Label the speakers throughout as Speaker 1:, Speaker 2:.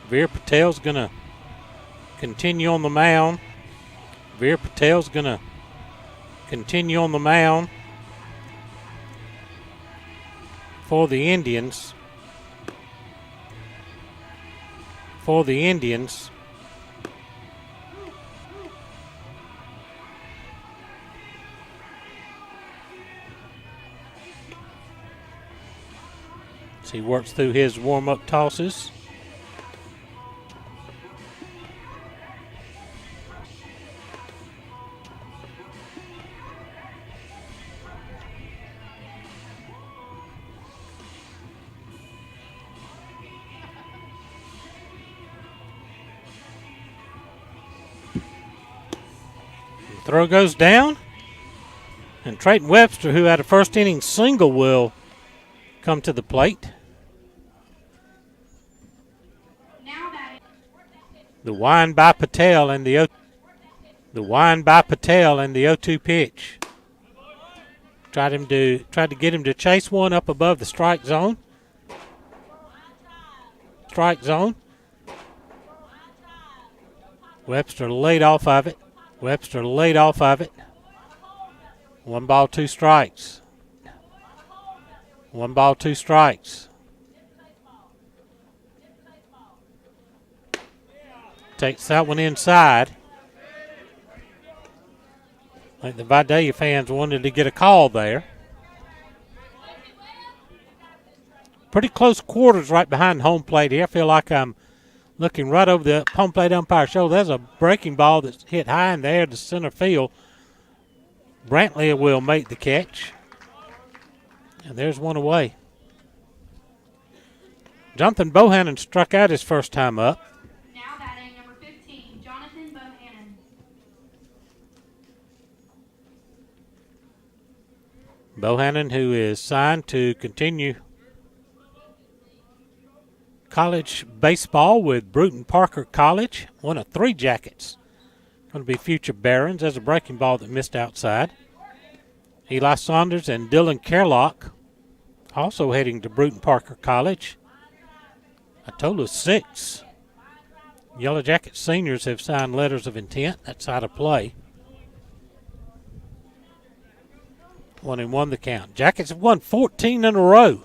Speaker 1: Veer Patel's going to continue on the mound. Veer Patel's going to continue on the mound for the Indians. As he works through his warm-up tosses. Throw goes down, and Trayton Webster, who had a first inning single, will come to the plate. The wind by Patel and the 0-2 pitch. Tried to get him to chase one up above the strike zone. Webster laid off of it. 1 ball, 2 strikes. Takes that one inside. I think the Vidalia fans wanted to get a call there. Pretty close quarters right behind home plate here. I feel like I'm looking right over the home plate umpire's shoulder. There's a breaking ball that's hit high in the air to center field. Brantley will make the catch. And there's one away. Jonathan Bohannon struck out his first time up.
Speaker 2: Now batting number 15, Jonathan Bohannon.
Speaker 1: Bohannon, who is signed to continue college baseball with Bruton Parker College. One of 3 jackets. Going to be future Barons. There's a breaking ball that missed outside. Eli Saunders and Dylan Kerlock also heading to Bruton Parker College. A total of 6 Yellow Jacket seniors have signed letters of intent. That's out of play. 1-1 the count. Jackets have won 14 in a row.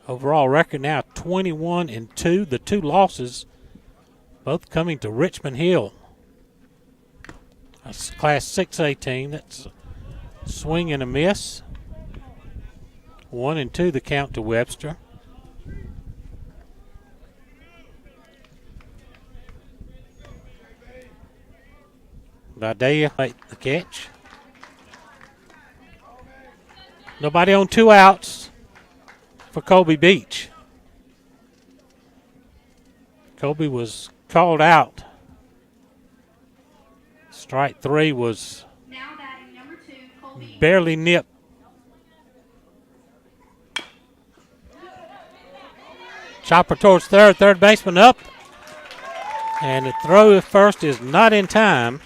Speaker 1: Overall record now 21-2. The 2 losses both coming to Richmond Hill. That's Class 6A team. That's a swing and a miss. 1-2 the count to Webster. Vidalia make the catch. Nobody on 2 outs for Colby Beach. Colby was called out. Strike 3 was
Speaker 2: now batting number 2, Colby.
Speaker 1: Barely nipped. Chopper towards third baseman up. And the throw at first is not in time.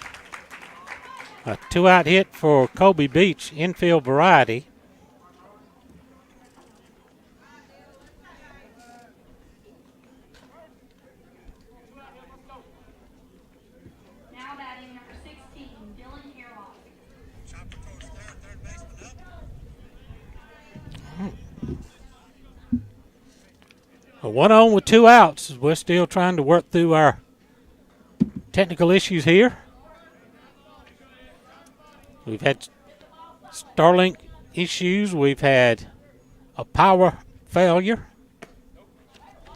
Speaker 1: A 2-out hit for Colby Beach, infield variety.
Speaker 2: Now batting number 16, Dylan Kerlock.
Speaker 3: Chopper towards third baseman up.
Speaker 1: A 1-on with 2 outs. We're still trying to work through our technical issues here. We've had Starlink issues. We've had a power failure.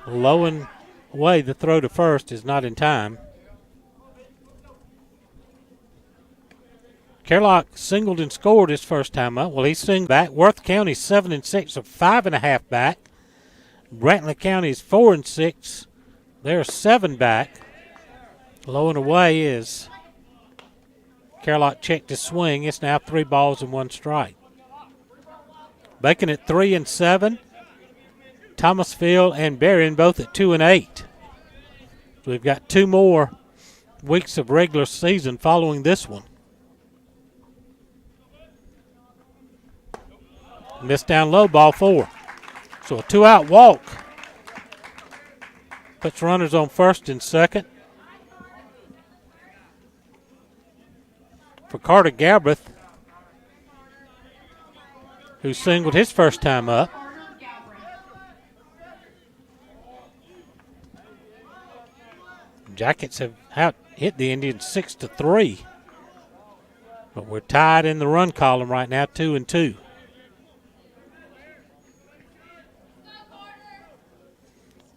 Speaker 1: Low and away, the throw to first is not in time. Kerlock singled and scored his first time up. Well, he's singled back. Worth County 7-6, so 5.5 back. Brantley County is 4-6. They're 7 back. Low and away is Kerlock checked his swing. It's now 3 balls and 1 strike. Bacon at 3-7. Thomasville and Berrien both at 2-8. So we've got 2 more weeks of regular season following this one. Missed down low, ball 4. So a 2-out walk Puts runners on first and second. For Carter Galbraith, who singled his first time up.
Speaker 2: Carter Galbraith.
Speaker 1: Jackets have hit the Indians 6-3. But we're tied in the run column right now, 2-2.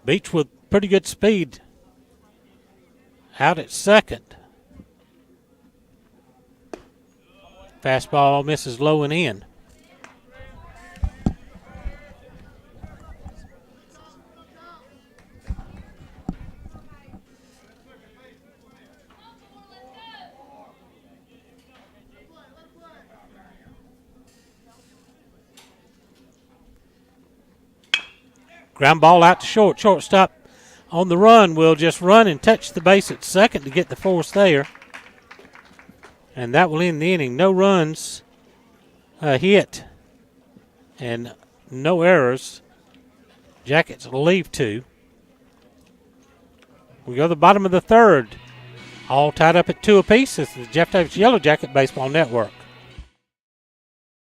Speaker 1: Beach with pretty good speed. Out at second. Fastball misses low and in. Ground ball out to short. Shortstop on the run will just run and touch the base at second to get the force there. And that will end the inning. No runs, a hit, and no errors. Jackets leave two. We go to the bottom of the third. All tied up at 2 apiece. This is the Jeff Davis Yellow Jacket Baseball Network.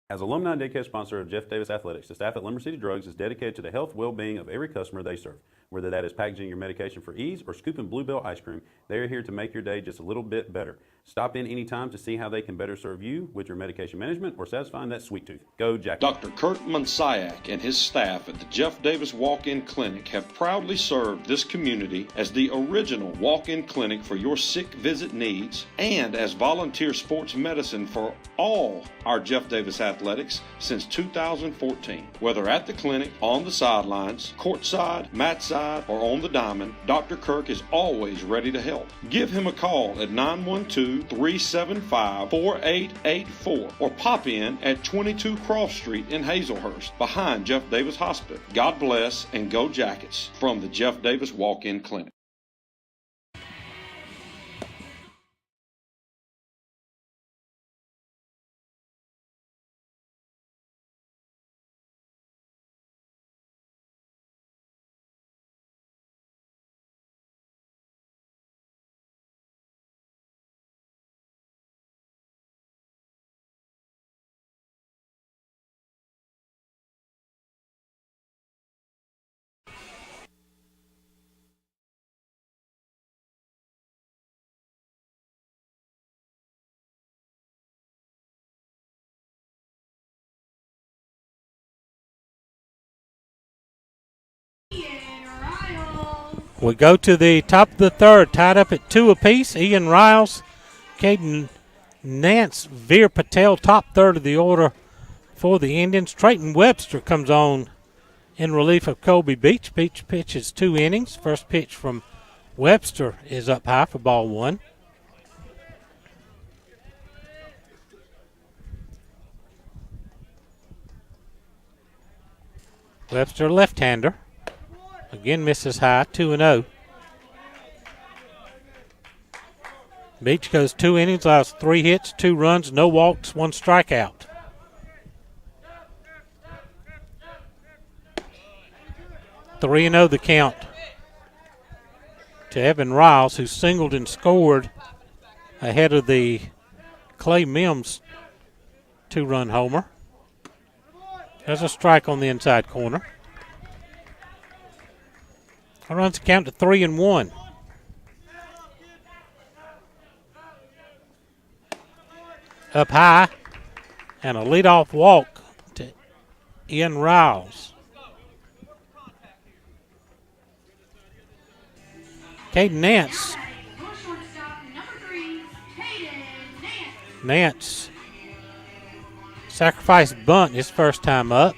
Speaker 4: As alumni and daycare sponsor of Jeff Davis Athletics, the staff at Lumber City Drugs is dedicated to the health and well-being of every customer they serve. Whether that is packaging your medication for ease or scooping Bluebell ice cream, they are here to make your day just a little bit better. Stop in anytime to see how they can better serve you with your medication management or satisfying that sweet tooth. Go Jack.
Speaker 5: Dr. Kurt Monsiak and his staff at the Jeff Davis Walk-In Clinic have proudly served this community as the original walk-in clinic for your sick visit needs and as volunteer sports medicine for all our Jeff Davis athletics since 2014. Whether at the clinic, on the sidelines, courtside, mat side, or on the diamond, Dr. Kirk is always ready to help. Give him a call at 912-375-4884 or pop in at 22 Cross Street in Hazelhurst behind Jeff Davis Hospital. God bless and go Jackets from the Jeff Davis Walk-In Clinic.
Speaker 1: We go to the top of the third, tied up at 2 apiece. Ian Riles, Caden Nance, Veer Patel, top third of the order for the Indians. Trayton Webster comes on in relief of Colby Beach. Beach pitches 2 innings. First pitch from Webster is up high for ball 1. Webster, left-hander. Again misses high, 2-0. Beach goes 2 innings, allows 3 hits, 2 runs, no walks, 1 strikeout. Three and 0 the count to Evan Riles, who singled and scored ahead of the Clay Mims 2-run homer. There's a strike on the inside corner. Runs the count to 3-1. Up high, and a leadoff walk to Ian Riles. Caden Nance. Nance sacrificed bunt his first time up.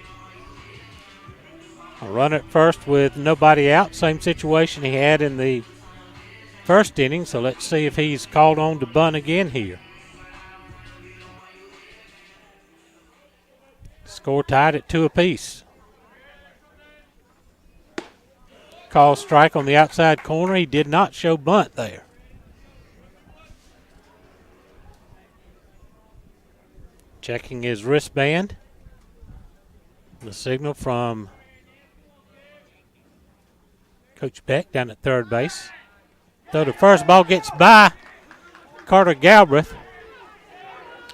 Speaker 1: A run at first with nobody out. Same situation he had in the first inning, so let's see if he's called on to bunt again here. Score tied at 2 apiece. Call strike on the outside corner. He did not show bunt there. Checking his wristband. The signal from Coach Beck down at third base. So the first ball gets by Carter Galbraith.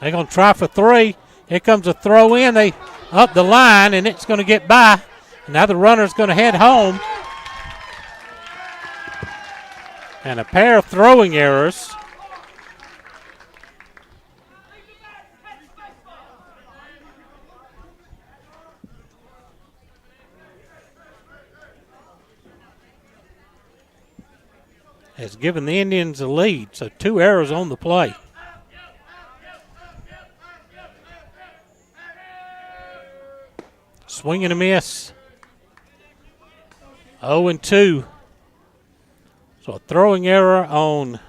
Speaker 1: They're going to try for three. Here comes a throw in. They up the line, and it's going to get by. Now the runner's going to head home. And a pair of throwing errors. Has given the Indians a lead, so 2 errors on the play. Swing and a miss. 0-2. So a throwing error on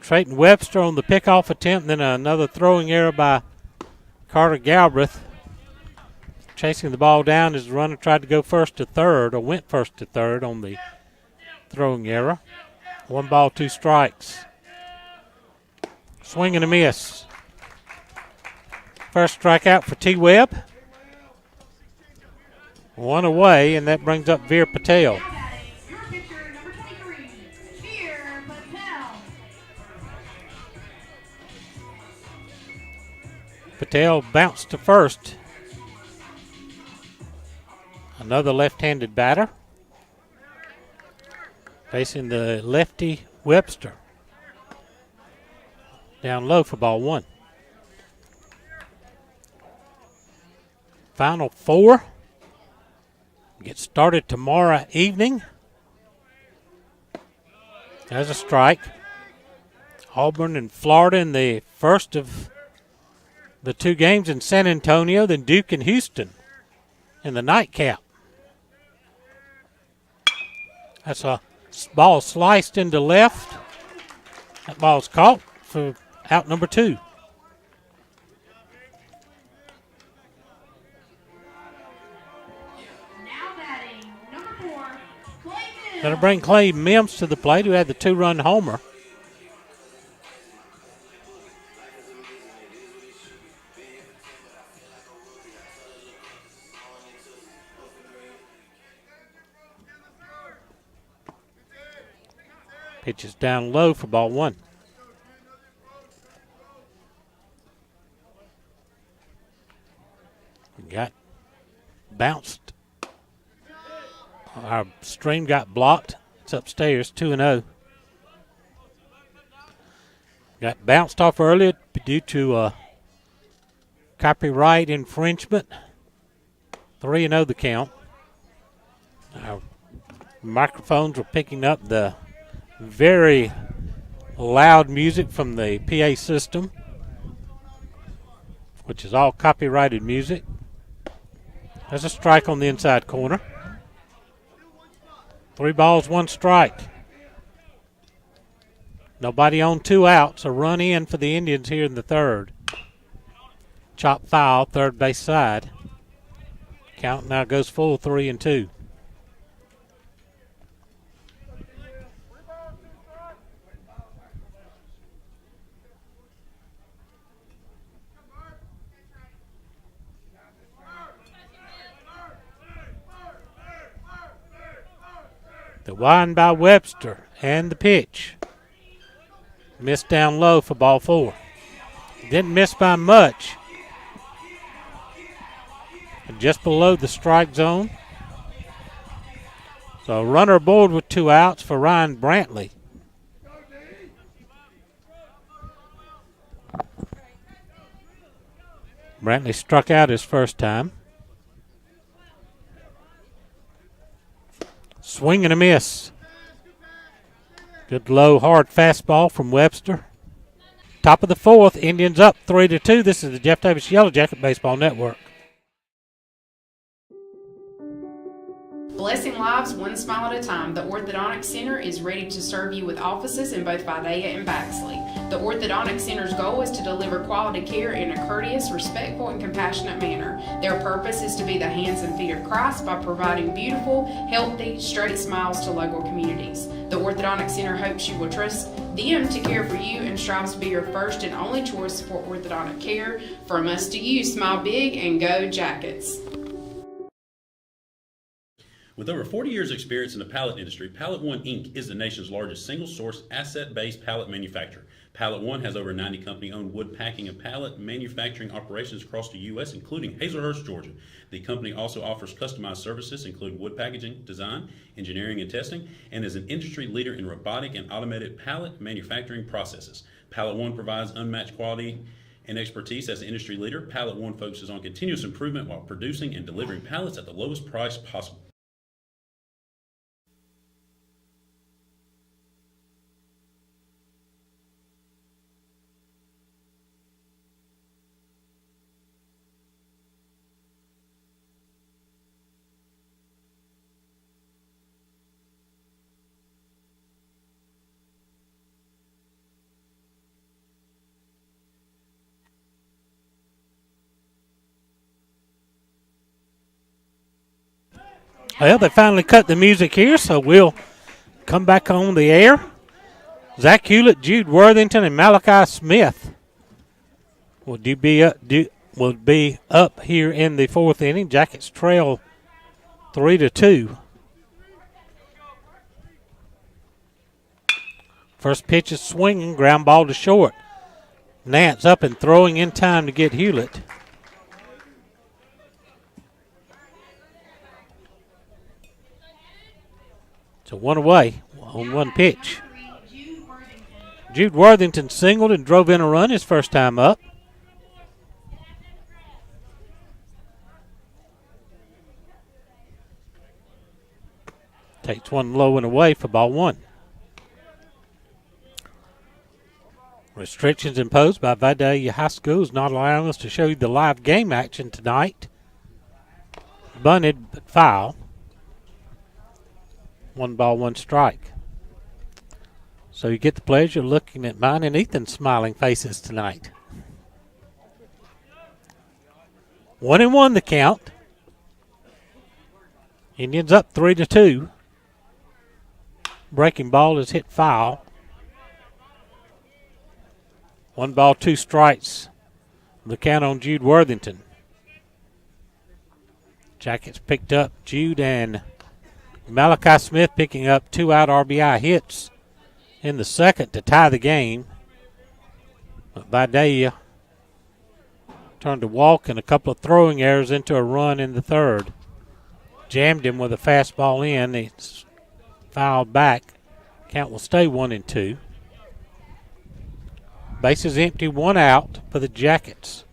Speaker 1: Trayton Webster on the pickoff attempt, then another throwing error by Carter Galbraith. Chasing the ball down as the runner tried to go first to third, or went first to third on the throwing error. 1 ball, 2 strikes. Swing and a miss. First strikeout for T. Webb. 1 away, and that brings up Veer Patel.
Speaker 2: Now batting, your pitcher, number 23, Veer Patel.
Speaker 1: Patel bounced to first. Another left-handed batter. Facing the lefty Webster. Down low for ball 1. Final 4. Get started tomorrow evening. There's a strike. Auburn and Florida in the first of the 2 games in San Antonio, then Duke and Houston in the nightcap. That's a ball sliced into left. That ball's caught for out number 2.
Speaker 2: Now batting, number 4, Clay Mims.
Speaker 1: Going to bring Clay Mims to the plate, who had the 2-run homer. Pitch is down low for ball 1. Got bounced. Our stream got blocked. It's upstairs, 2-0. Got bounced off earlier due to copyright infringement. 3-0 the count. Our microphones were picking up the very loud music from the PA system, which is all copyrighted music. There's a strike on the inside corner. 3 balls, 1 strike. Nobody on, 2 outs. A run in for the Indians here in the 3rd. Chop foul, third base side. Count now goes full, 3-2. The wind by Webster and the pitch. Missed down low for ball 4. Didn't miss by much. Just below the strike zone. So runner aboard with 2 outs for Ryan Brantley. Brantley struck out his first time. Swing and a miss. Good low, hard fastball from Webster. Top of the 4th, Indians up 3-2. This is the Jeff Davis Yellow Jacket Baseball Network.
Speaker 6: Blessing lives one smile at a time, the Orthodontic Center is ready to serve you with offices in both Vidalia and Baxley. The Orthodontic Center's goal is to deliver quality care in a courteous, respectful, and compassionate manner. Their purpose is to be the hands and feet of Christ by providing beautiful, healthy, straight smiles to local communities. The Orthodontic Center hopes you will trust them to care for you and strives to be your first and only choice for orthodontic care. From us to you, smile big and go Jackets.
Speaker 4: With over 40 years' experience in the pallet industry, Pallet One Inc. is the nation's largest single-source, asset-based pallet manufacturer. Pallet One has over 90 company-owned wood packing and pallet manufacturing operations across the U.S., including Hazelhurst, Georgia. The company also offers customized services, including wood packaging, design, engineering, and testing, and is an industry leader in robotic and automated pallet manufacturing processes. Pallet One provides unmatched quality and expertise as the industry leader. Pallet One focuses on continuous improvement while producing and delivering pallets at the lowest price possible.
Speaker 1: Well, they finally cut the music here, so we'll come back on the air. Zach Hewlett, Jude Worthington, and Malachi Smith will be up here in the fourth inning. Jackets trail 3-2. First pitch is swinging, ground ball to short. Nance up and throwing in time to get Hewlett. So one away on one pitch. Jude Worthington singled and drove in a run his first time up. Takes one low and away for ball one. Restrictions imposed by Vidalia High School is not allowing us to show you the live game action tonight. Bunted but foul. 1 ball, 1 strike. So you get the pleasure of looking at mine and Ethan's smiling faces tonight. 1-1 the count. Indians up 3-2. Breaking ball is hit foul. 1 ball, 2 strikes. The count on Jude Worthington. Jackets picked up Jude and Malachi Smith picking up 2 out RBI hits in the second to tie the game. But Vidalia turned a walk and a couple of throwing errors into a run in the third. Jammed him with a fastball in. He's fouled back. Count will stay 1-2. Bases empty, 1 out for the Jackets.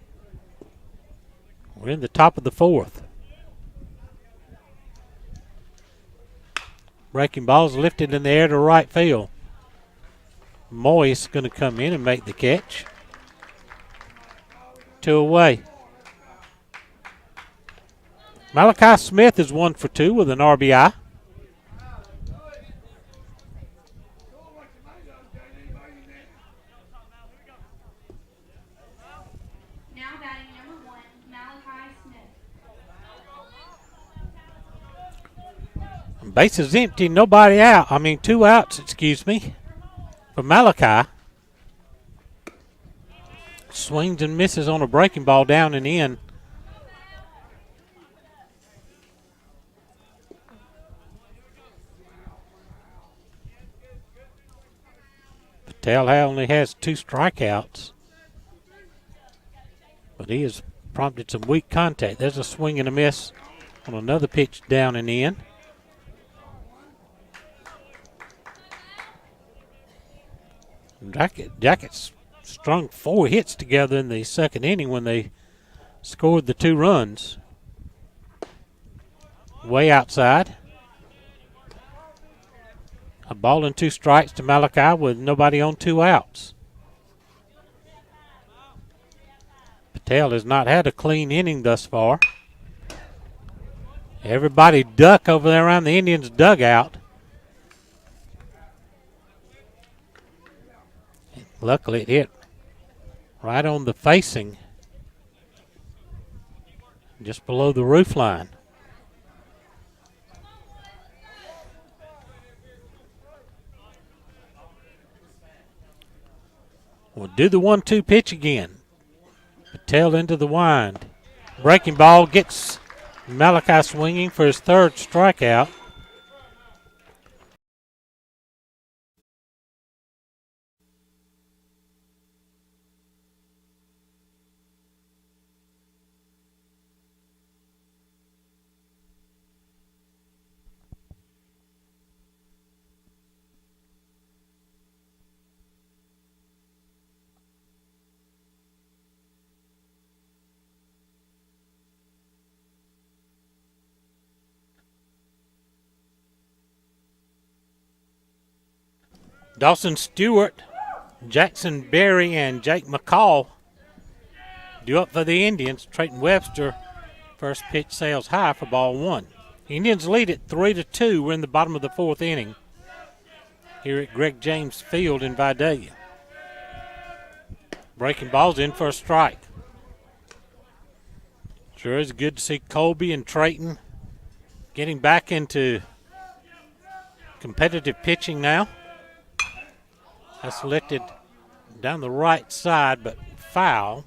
Speaker 1: We're in the top of the fourth. Breaking ball's lifted in the air to right field. Moyes going to come in and make the catch. 2 away. Malachi Smith is 1 for 2 with an RBI.
Speaker 2: Now batting number 1, Malachi Smith.
Speaker 1: Bases empty, nobody out. 2 outs, for Malachi. Swings and misses on a breaking ball down and in. Patel only has 2 strikeouts, but he has prompted some weak contact. There's a swing and a miss on another pitch down and in. Jackets strung 4 hits together in the second inning when they scored the 2 runs. Way outside. A ball and 2 strikes to Malachi with nobody on 2 outs. Patel has not had a clean inning thus far. Everybody duck over there around the Indians' dugout. Luckily, it hit right on the facing, just below the roof line. We'll do the 1-2 pitch again. Patel into the wind. Breaking ball gets Malachi swinging for his 3rd strikeout. Dawson Stewart, Jackson Berry, and Jake McCall due up for the Indians. Trayton Webster, first pitch sails high for ball one. Indians lead it 3-2. We're in the bottom of the fourth inning here at Greg James Field in Vidalia. Breaking ball's in for a strike. Sure is good to see Colby and Trayton getting back into competitive pitching now. That's lifted down the right side, but foul.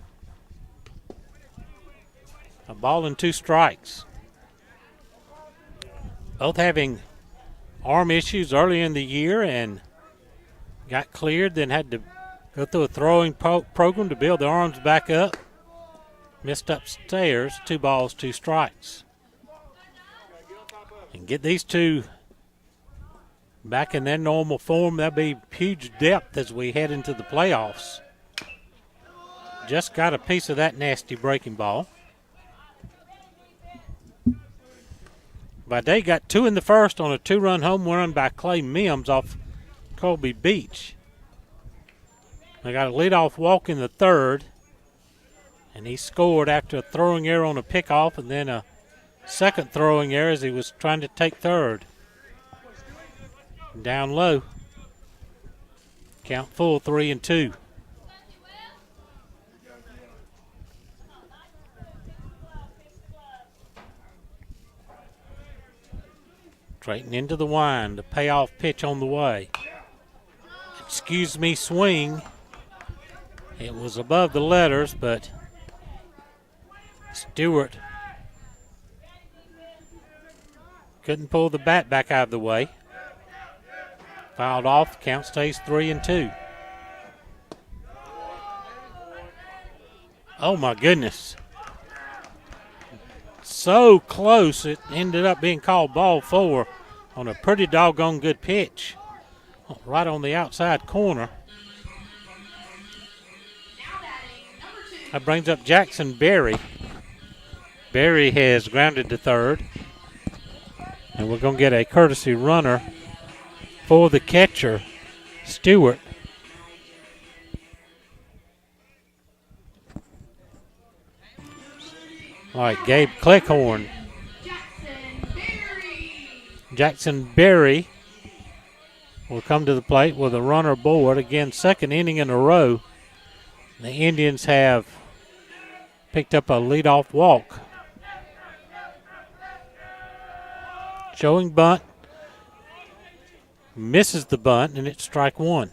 Speaker 1: A ball and 2 strikes. Both having arm issues early in the year and got cleared, then had to go through a throwing program to build their arms back up. Missed upstairs, 2 balls, 2 strikes. And get these two back in their normal form. That'll be huge depth as we head into the playoffs. Just got a piece of that nasty breaking ball. Vidalia got 2 in the first on a 2-run home run by Clay Mims off Colby Beach. They got a leadoff walk in the third, and he scored after a throwing error on a pickoff and then a second throwing error as he was trying to take third. Down low. Count full, 3-2. Trayton into the wind, the payoff pitch on the way. Excuse me, swing. It was above the letters, but Stewart couldn't pull the bat back out of the way. Fouled off, count stays 3-2. Oh my goodness. So close, it ended up being called ball 4 on a pretty doggone good pitch. Right on the outside corner. That brings up Jackson Berry. Berry has grounded to third. And we're going to get a courtesy runner for the catcher, Stewart. All right, Gabe Clickhorn. Jackson Berry will come to the plate with a runner aboard. Again, second inning in a row. The Indians have picked up a leadoff walk. Showing bunt. Misses the bunt, and it's strike 1.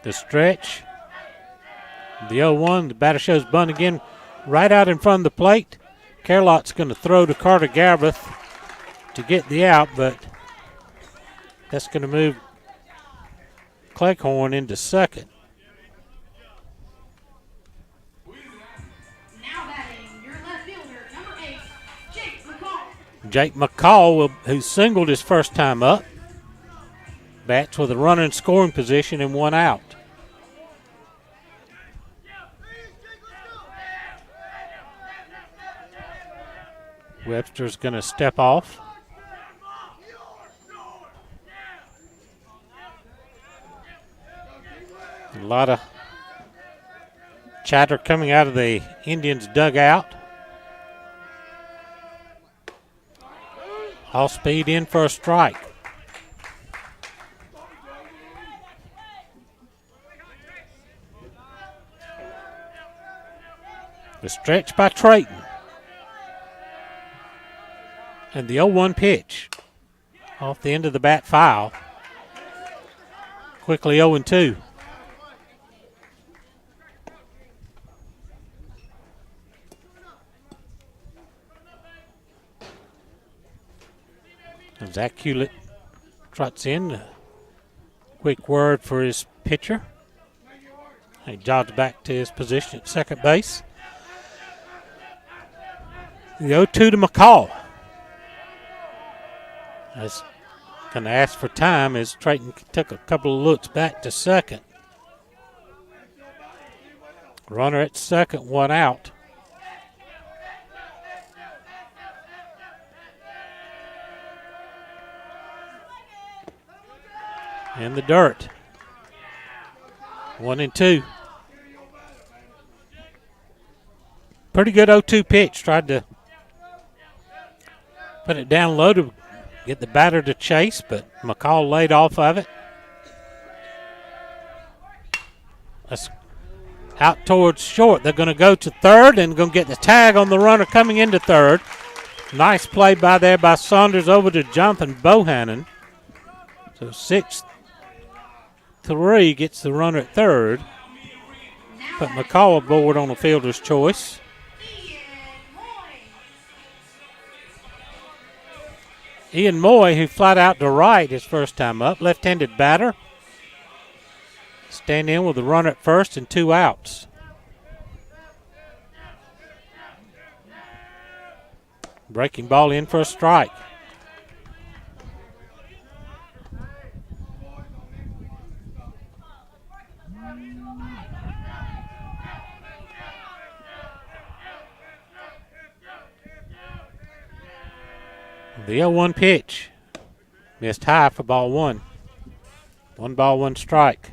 Speaker 1: The stretch. The 0-1. The batter shows bunt again right out in front of the plate. Carlott's going to throw to Carter Galbraith to get the out, but that's going to move Cleghorn into second.
Speaker 2: Now batting, your left fielder, number 8, Jake McCall.
Speaker 1: Jake McCall, who singled his first time up, bats with a runner in scoring position and 1 out. Webster's going to step off. A lot of chatter coming out of the Indians' dugout. All speed in for a strike. The stretch by Trayton. And the 0-1 pitch off the end of the bat foul. Quickly 0-2. Zach Hewlett trots in. A quick word for his pitcher. He jogs back to his position at second base. The 0-2 to McCall. That's going to ask for time as Trayton took a couple of looks back to second. Runner at second, one out. In the dirt. 1-2. Pretty good 0-2 pitch. Tried to put it down low to get the batter to chase, but McCall laid off of it. That's out towards short. They're going to go to third and going to get the tag on the runner coming into third. Nice play there by Saunders over to Jonathan Bohannon. So 6-3 gets the runner at third. Put McCall aboard on a fielder's choice. Ian Moy, who flied out to right his first time up, left-handed batter. Stand in with the runner at first and 2 outs. Breaking ball in for a strike. The 0-1 pitch. Missed high for ball 1. 1 ball, 1 strike.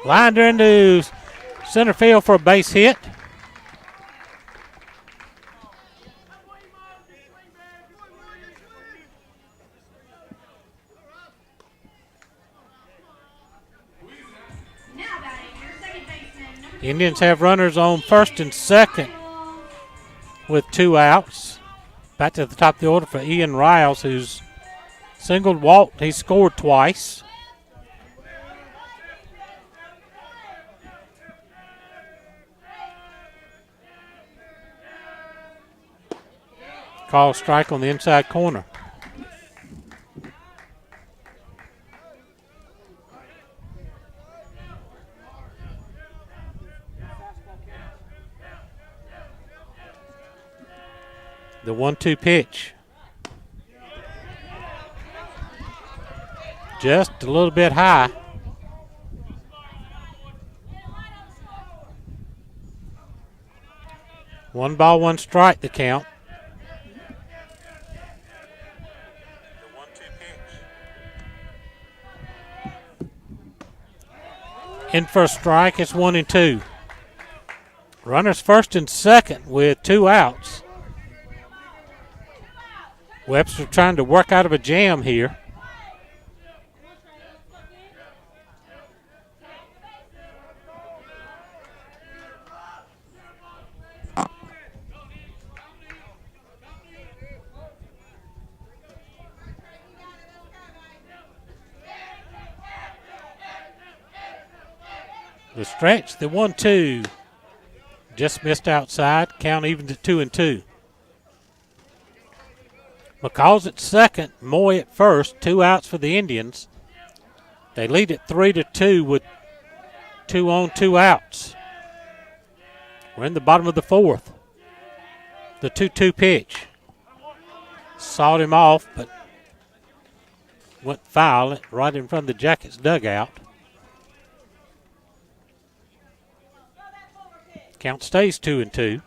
Speaker 1: Lined her into center field for a base hit. Indians have runners on first and second with 2 outs. Back to the top of the order for Ian Riles, who's singled, walked. He scored twice. Call strike on the inside corner. The 1-2 pitch. Just a little bit high. One ball, 1 strike, the count. In for a strike, it's 1-2. Runners first and second with 2 outs. Webster trying to work out of a jam here. The stretch, the 1-2, just missed outside. Count even to 2-2. McCall's at second, Moy at first. 2 outs for the Indians. They lead at 3-2 with 2 on, 2 outs. We're in the bottom of the 4th. The 2-2 pitch. Sawed him off, but went foul right in front of the Jackets dugout. Count stays 2-2.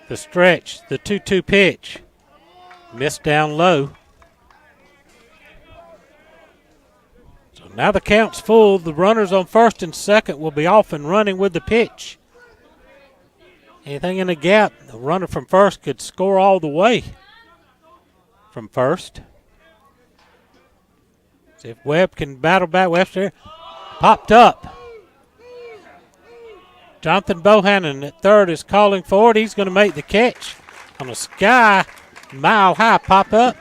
Speaker 1: The stretch, the 2-2 pitch. Missed down low. So now the count's full. The runners on first and second will be off and running with the pitch. Anything in the gap, the runner from first could score all the way from first. See if Webb can battle back. Webster popped up. Jonathan Bohannon at third is calling for it. He's going to make the catch on a sky mile-high pop-up.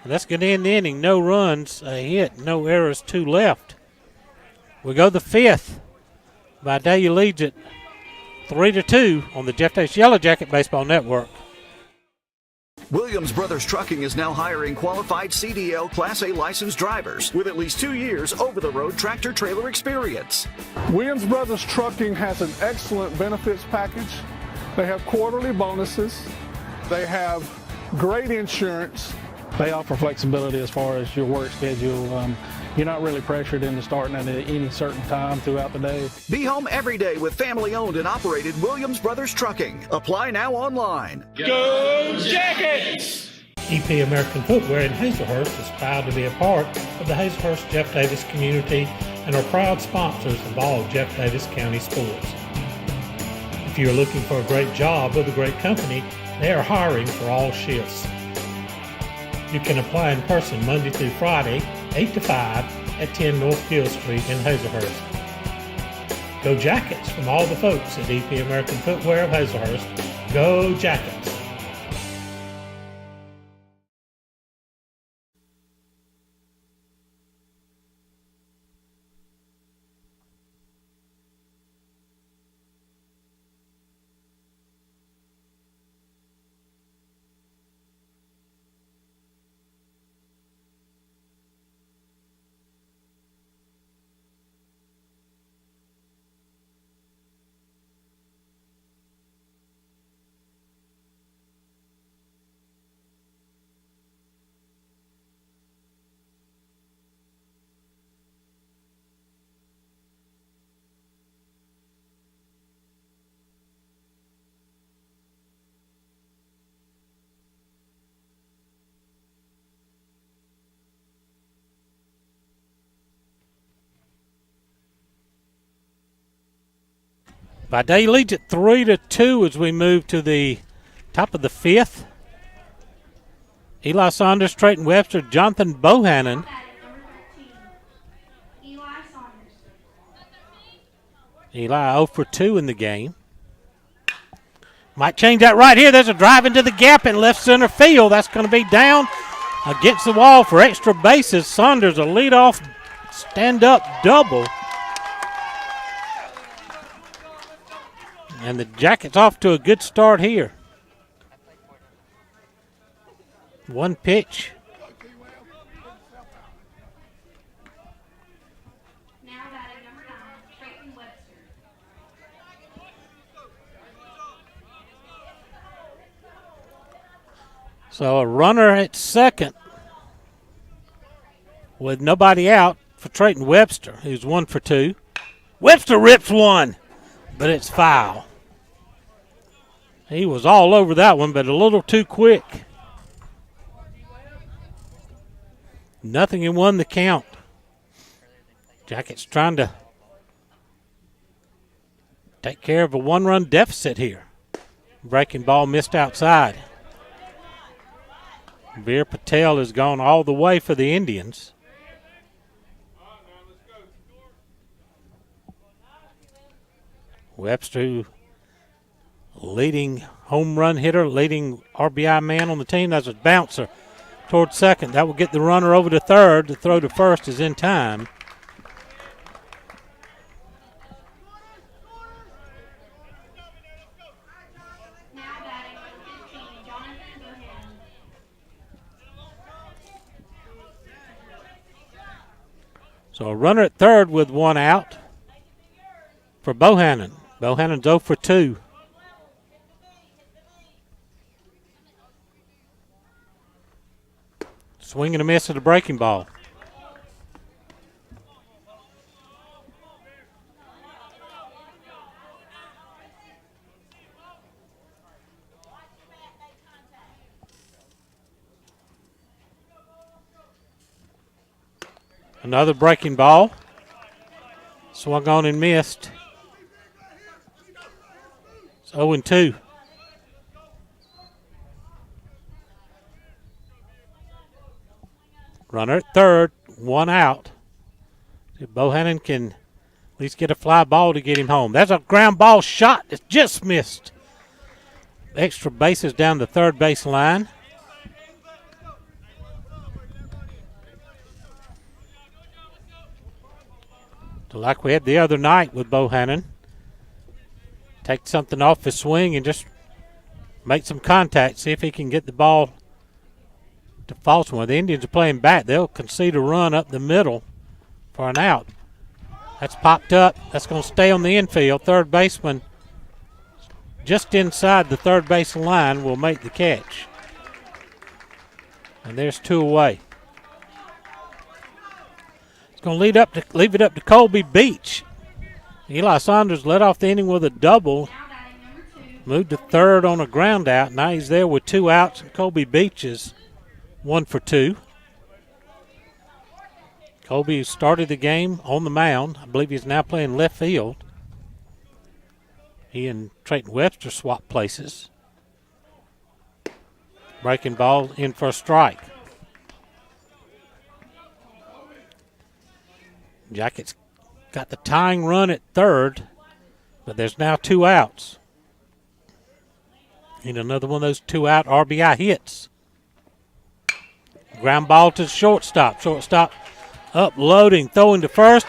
Speaker 1: That's going to end the inning. No runs, a hit, no errors, 2 left. We go the 5th. Vidalia leads it 3-2 on the Jeff Davis Yellow Jacket Baseball Network.
Speaker 7: Williams Brothers Trucking is now hiring qualified CDL Class A licensed drivers with at least 2 years over-the-road tractor-trailer experience.
Speaker 8: Williams Brothers Trucking has an excellent benefits package. They have quarterly bonuses. They have great insurance.
Speaker 9: They offer flexibility as far as your work schedule. You're not really pressured into starting at any certain time throughout the day.
Speaker 7: Be home every day with family-owned and operated Williams Brothers Trucking. Apply now online.
Speaker 10: Go Jackets!
Speaker 1: EP American Footwear in Hazelhurst is proud to be a part of the Hazelhurst Jeff Davis community and are proud sponsors of all Jeff Davis County sports. If you are looking for a great job with a great company, they are hiring for all shifts. You can apply in person Monday through Friday, 8 to 5 at 10 North Gill Street in Hazelhurst. Go Jackets from all the folks at EP American Footwear of Hazelhurst. Go Jackets! Vidalia leads at 3-2 as we move to the top of the fifth. Eli Saunders, Trayton Webster, Jonathan Bohannon. Eli 0 for 2 in the game. Might change that right here. There's a drive into the gap in left center field. That's going to be down against the wall for extra bases. Saunders, a leadoff stand-up double. And the Jackets off to a good start here. One pitch.
Speaker 2: Now batting number 9, Trayton Webster.
Speaker 1: So a runner at second with nobody out for Trayton Webster, who's 1 for 2. Webster rips one, but it's foul. He was all over that one, but a little too quick. Nothing and 1 the count. Jackets trying to take care of a 1-run deficit here. Breaking ball missed outside. Veer Patel has gone all the way for the Indians. Webster, leading home run hitter, leading RBI man on the team. That's a bouncer towards second. That will get the runner over to third. The throw to first is in time.
Speaker 2: Now batting number 15, Jonathan Bohannon.
Speaker 1: So a runner at third with 1 out for Bohannon. Bohannon's 0 for 2. Swing and a miss at a breaking ball. Another breaking ball. Swung on and missed. It's 0-2. Runner at third, 1 out. See if Bohannon can at least get a fly ball to get him home. That's a ground ball shot. It's just missed. Extra bases down the third base line. So like we had the other night with Bohannon. Take something off his swing and just make some contact, see if he can get the ball to false one. The Indians are playing back. They'll concede a run up the middle for an out. That's popped up. That's going to stay on the infield. Third baseman just inside the third base line will make the catch. And there's 2 away. It's going to leave it up to Colby Beach. Eli Saunders led off the inning with a double. Moved to third on a ground out. Now he's there with 2 outs, and Colby Beach is 1 for 2. Colby started the game on the mound. I believe he's now playing left field. He and Trayton Webster swap places. Breaking ball in for a strike. Jackets got the tying run at third, but there's now 2 outs. Need another one of those 2-out RBI hits. Ground ball to the shortstop. Shortstop uploading, throwing to first.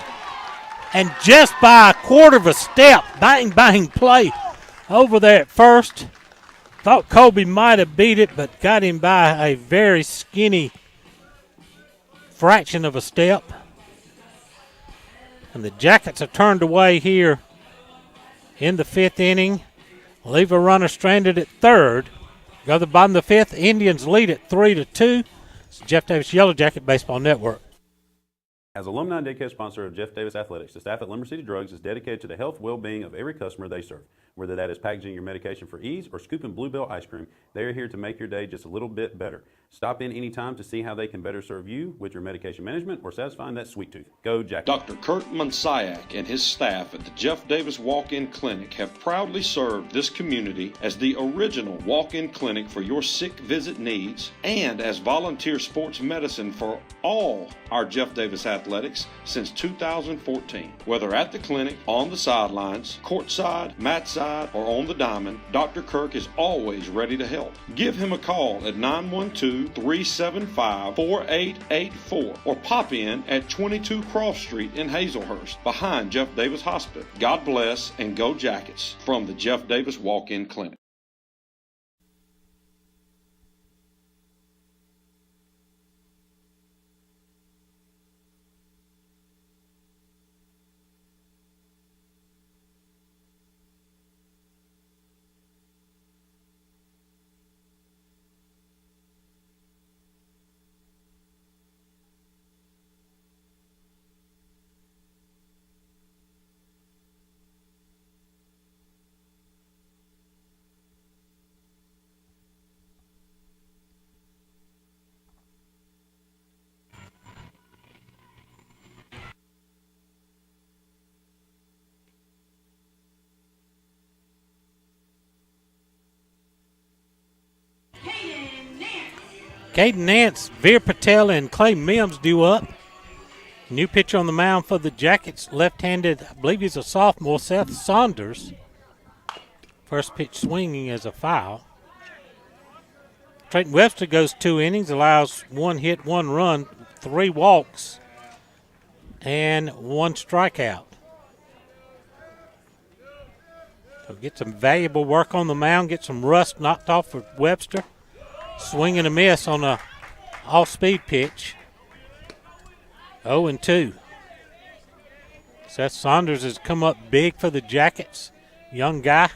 Speaker 1: And just by a quarter of a step, bang, bang play over there at first. Thought Colby might have beat it, but got him by a very skinny fraction of a step. And the Jackets are turned away here in the 5th inning. Leave a runner stranded at third. Go to the bottom of the 5th. Indians lead at 3-2. It's Jeff Davis Yellow Jacket Baseball Network.
Speaker 4: As alumni and daycare sponsor of Jeff Davis Athletics, the staff at Limber City Drugs is dedicated to the health and well-being of every customer they serve. Whether that is packaging your medication for ease or scooping Bluebell ice cream, they are here to make your day just a little bit better. Stop in anytime to see how they can better serve you with your medication management or satisfying that sweet tooth. Go Jack.
Speaker 5: Dr. Kurt Monsiak and his staff at the Jeff Davis Walk-In Clinic have proudly served this community as the original walk-in clinic for your sick visit needs and as volunteer sports medicine for all our Jeff Davis athletics since 2014. Whether at the clinic, on the sidelines, courtside, mat side, or on the diamond, Dr. Kirk is always ready to help. Give him a call at 912-375-4884 or pop in at 22 Cross Street in Hazelhurst behind Jeff Davis Hospital. God bless and go Jackets from the Jeff Davis Walk-In Clinic.
Speaker 1: Caden Nance, Veer Patel, and Clay Mims due up. New pitcher on the mound for the Jackets, left-handed, I believe he's a sophomore, Seth Saunders. First pitch swinging as a foul. Trayton Webster goes 2 innings, allows 1 hit, 1 run, 3 walks, and 1 strikeout. So get some valuable work on the mound, get some rust knocked off for Webster. Swing and a miss on a off-speed pitch. 0-2. Seth Saunders has come up big for the Jackets. Young guy,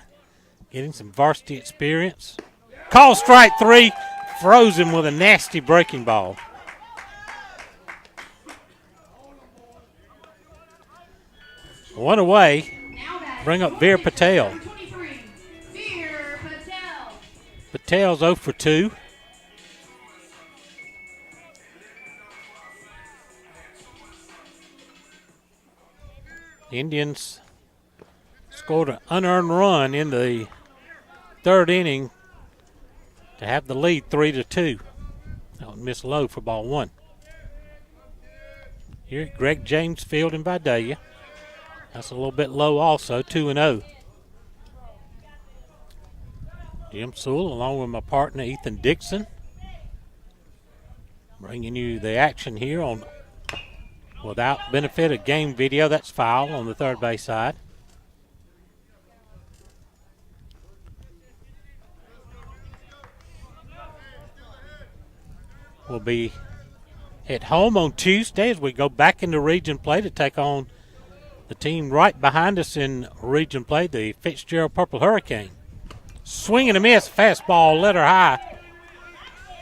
Speaker 1: getting some varsity experience. Call strike 3, throws him with a nasty breaking ball. One away. Bring up Veer Patel. Patel's 0 for 2. The Indians scored an unearned run in the 3rd inning to have the lead 3-2. That was Miss Lowe for ball 1. Here at Greg James Field in Vidalia. That's a little bit low also, 2-0. Jim Sewell along with my partner Ethan Dixon. Bringing you the action here on without benefit of game video. That's foul on the third base side. will be at home on Tuesday as we go back into region play to take on the team right behind us in region play, the Fitzgerald Purple Hurricane. Swing and a miss, fastball, let her high.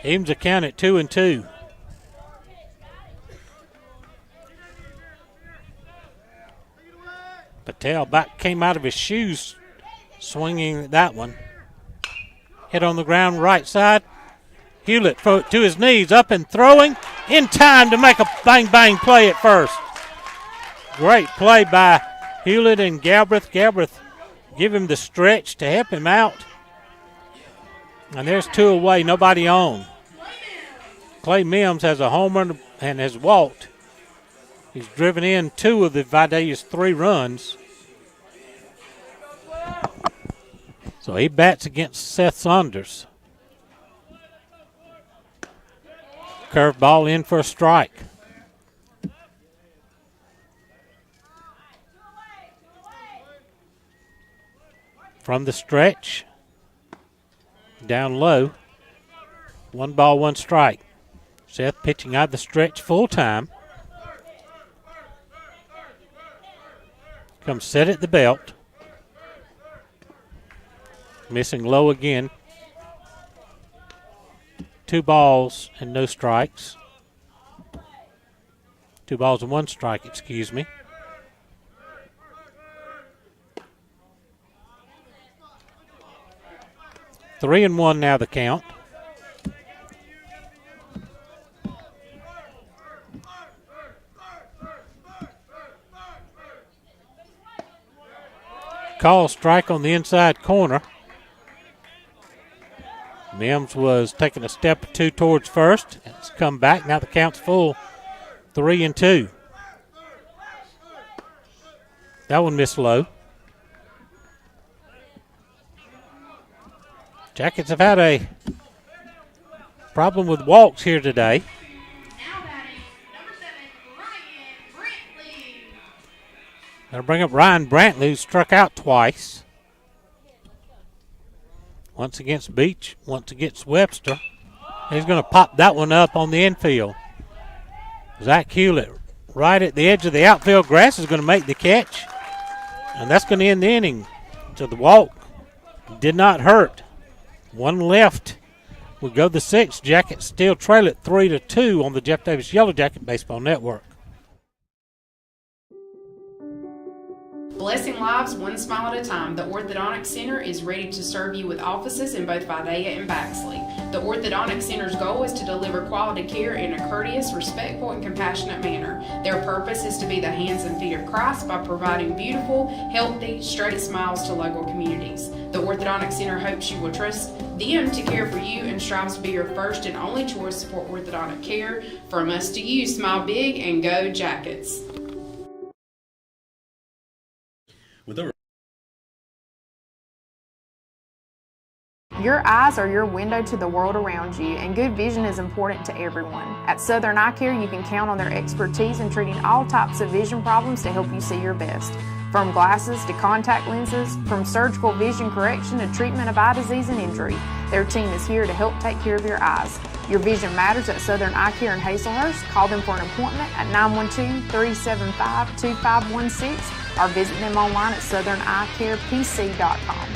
Speaker 1: Evens the count at 2-2. Patel came out of his shoes swinging that one. Hit on the ground right side. Hewlett to his knees, up and throwing in time to make a bang-bang play at first. Great play by Hewlett and Galbraith. Galbraith give him the stretch to help him out. And there's 2 away, nobody on. Clay Mims has a homer and has walked. He's driven in 2 of the Vidalia's 3 runs. So he bats against Seth Saunders. Curveball in for a strike. From the stretch, down low, 1 ball, 1 strike. Seth pitching out the stretch full time. Comes set at the belt. Missing low again. 2 balls and no strikes. 2 balls and 1 strike, excuse me. Three and 1 now the count. Call strike on the inside corner. Mims was taking a step or 2 towards first. It's come back. Now the count's full. 3-2. That one missed low. Jackets have had a problem with walks here today.
Speaker 2: Now batting, number 7, Ryan Brantley.
Speaker 1: That'll bring up Ryan Brantley, who struck out twice. Once against Beach, once against Webster. He's going to pop that one up on the infield. Zach Hewlett right at the edge of the outfield grass is going to make the catch. And that's going to end the inning. So the walk did not hurt. 1 left. We go the 6th. Jackets still trail it 3-2 on the Jeff Davis Yellow Jacket Baseball Network.
Speaker 6: Blessing lives one smile at a time, the Orthodontic Center is ready to serve you with offices in both Vidalia and Baxley. The Orthodontic Center's goal is to deliver quality care in a courteous, respectful, and compassionate manner. Their purpose is to be the hands and feet of Christ by providing beautiful, healthy, straight smiles to local communities. The Orthodontic Center hopes you will trust them to care for you and strives to be your first and only choice for orthodontic care. From us to you, smile big and go Jackets.
Speaker 11: Your eyes are your window to the world around you, and good vision is important to everyone. At Southern Eye Care, you can count on their expertise in treating all types of vision problems to help you see your best. From glasses to contact lenses, from surgical vision correction to treatment of eye disease and injury, their team is here to help take care of your eyes. Your vision matters at Southern Eye Care in Hazelhurst. Call them for an appointment at 912-375-2516 or visit them online at southernEyeCarePC.com.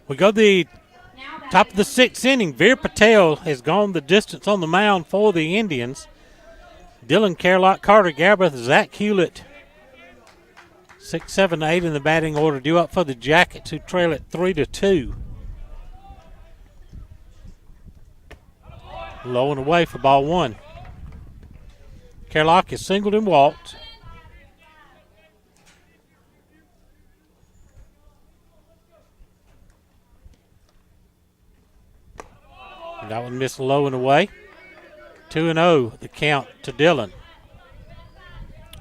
Speaker 1: We go the top of the 6th inning. Veer Patel has gone the distance on the mound for the Indians. Dylan Carlock, Carter Galbraith, Zach Hewlett 6, 7, 8 in the batting order, due up for the Jackets, who trail at 3-2. Low and away for ball one. Kerlock is singled and walked. That one missed low and away. 2-0 the count to Dillon.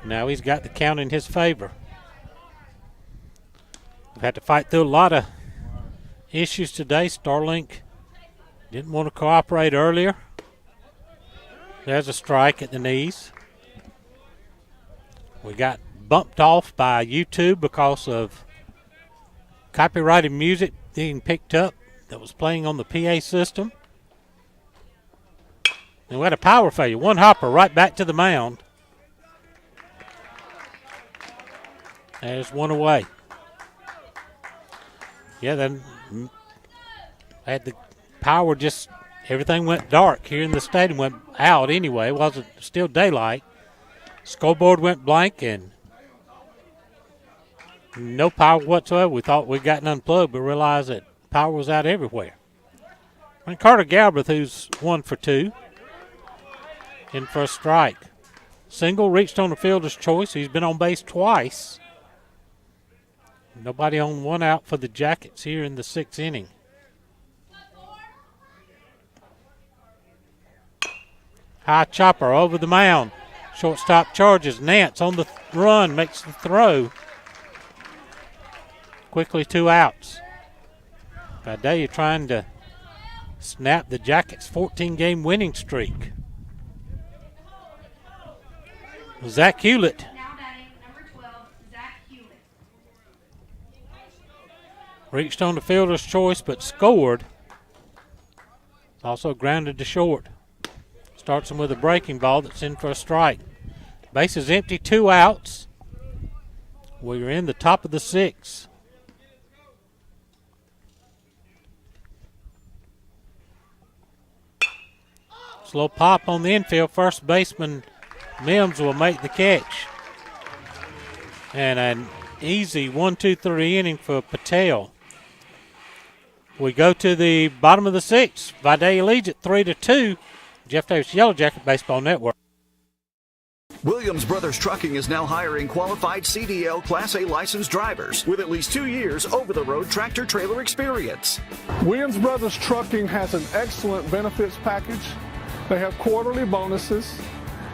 Speaker 1: Now he's got the count in his favor. We've had to fight through a lot of issues today. Starlink didn't want to cooperate earlier. There's a strike at the knees. We got bumped off by YouTube because of copyrighted music being picked up that was playing on the PA system. And we had a power failure. One hopper right back to the mound. There's one away. Yeah, then had the power just, everything went dark here in the stadium, went out anyway. It wasn't still daylight. Scoreboard went blank and no power whatsoever. We thought we'd gotten unplugged, but realized that power was out everywhere. And Carter Galbraith, who's 1 for 2, in for a strike. Single, reached on the fielder's choice. He's been on base twice. Nobody on, one out for the Jackets here in the 6th inning. High chopper over the mound. Shortstop charges. Nance on the run, makes the throw. Quickly 2 outs. Vidalia trying to snap the Jackets' 14-game winning streak. Zach Hewlett.
Speaker 2: Now batting, number 12, Zach Hewlett.
Speaker 1: Reached on the fielder's choice, but scored. Also grounded to short. Starts him with a breaking ball that's in for a strike. Base is empty, 2 outs. We're in the top of the 6th. Slow pop on the infield. First baseman Mims will make the catch. And an easy 1-2-3 inning for Patel. We go to the bottom of the 6th. Vidalia leads at 3-2. Jeff Davis Yellow Jacket Baseball Network.
Speaker 7: Williams Brothers Trucking is now hiring qualified CDL Class A licensed drivers with at least 2 years over-the-road tractor trailer experience.
Speaker 8: Williams Brothers Trucking has an excellent benefits package. They have quarterly bonuses.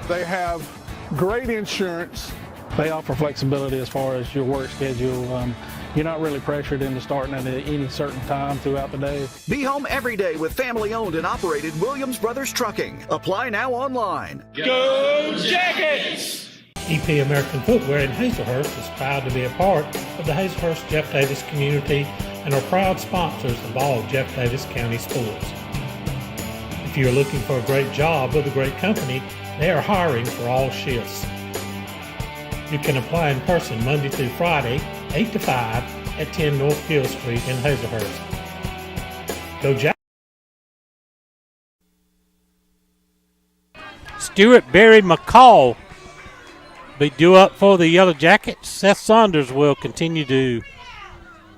Speaker 8: They have great insurance.
Speaker 9: They offer flexibility as far as your work schedule. You're not really pressured into starting at any certain time throughout the day.
Speaker 7: Be home every day with family-owned and operated Williams Brothers Trucking. Apply now online.
Speaker 10: Go Jackets!
Speaker 1: EP American Footwear in Hazelhurst is proud to be a part of the Hazelhurst Jeff Davis community and are proud sponsors of all Jeff Davis County sports. If you're looking for a great job with a great company, they are hiring for all shifts. You can apply in person Monday through Friday, 8 to 5 at 10 North Gill Street in Hazelhurst. Go Jack! Stewart Barry McCall be due up for the Yellow Jackets. Seth Saunders will continue to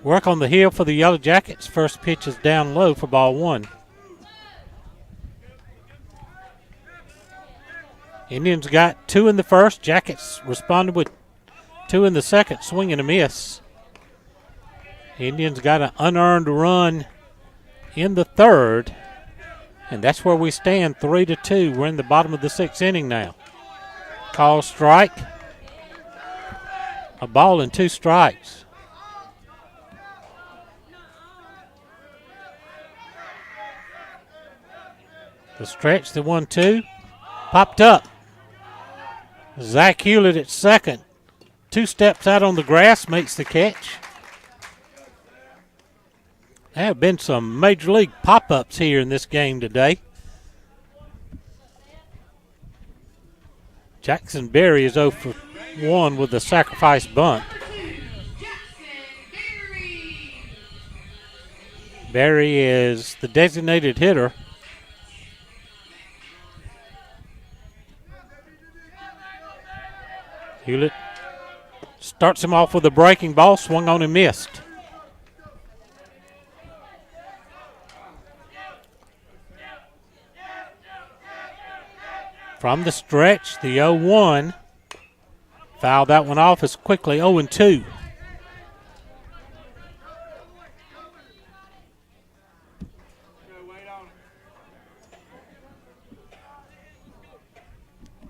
Speaker 1: work on the hill for the Yellow Jackets. First pitch is down low for ball one. Indians got 2 in the first. Jackets responded with 2 in the second. Swing and a miss. Indians got an unearned run in the third. And that's where we stand, 3-2. We're in the bottom of the 6th inning now. Call strike. A ball and 2 strikes. The stretch, the 1-2. Popped up. Zach Hewlett at second. 2 steps out on the grass, makes the catch. There have been some major league pop-ups here in this game today. Jackson Berry is 0 for 1 with a sacrifice bunt. Berry is the designated hitter. Hewlett Starts him off with a breaking ball, swung on and missed. From the stretch, the 0-1. Fouled that one off as quickly, 0-2.